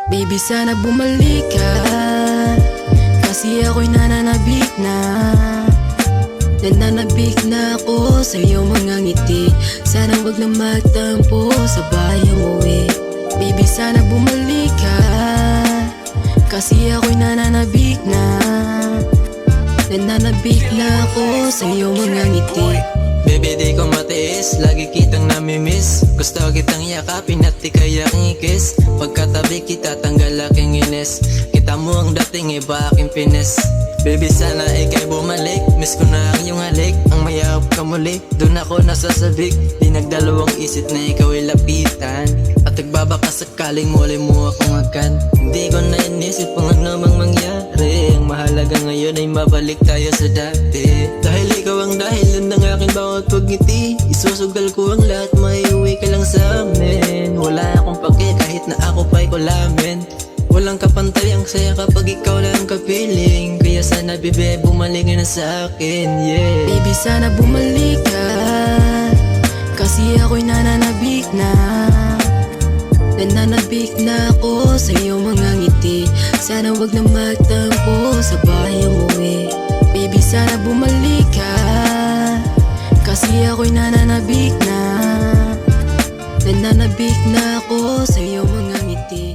Baby, sana bumalik ka, kasi ako'y nananabik na. Nananabik na ako sa iyong mga ngiti. Sana wag na magtampo, sabay umuwi. Baby, sana bumalik ka, kasi ako'y nananabik na. Nananabik na ako sa iyong mga ngiti. Baby, di ko matiis, lagi kitang namimiss. Gusto kitang yakapin at di kaya ngikis. Pagkatabi kita, tanggal aking inis. Kita mo ang dating, iba aking pines. Baby, sana ikay bumalik. Miss ko na ang iyong halik. Ang mayahap ka muli, dun ako nasasabik. Di nagdalawang isip na ikaw ay lapitan. At nagbabaka sakaling muli mo akong agad. Hindi ko na inisip kung ano mang mangyari. Ang mahalaga ngayon ay mabalik tayo sa dati. Dahil ikaw ang dahilan ng aking bawat pagngiti. Isusugal ko ang lahat, maiuwi ka lang sa amin. Wala akong pake kahit na ako pa'y kulamin. Walang kapantay, ang saya kapag ikaw lang kapiling. Kaya sana bebe, bumalik na sa akin, yeah. Baby, sana bumalik ka, kasi ako'y nananabik na. Nananabik na ako sa iyong mga ngiti. Sana wag na magtampo, sabay umuwi. Baby, sana bumalik ka, kasi ako'y nananabik na. Nananabik na ako sa iyong mga ngiti.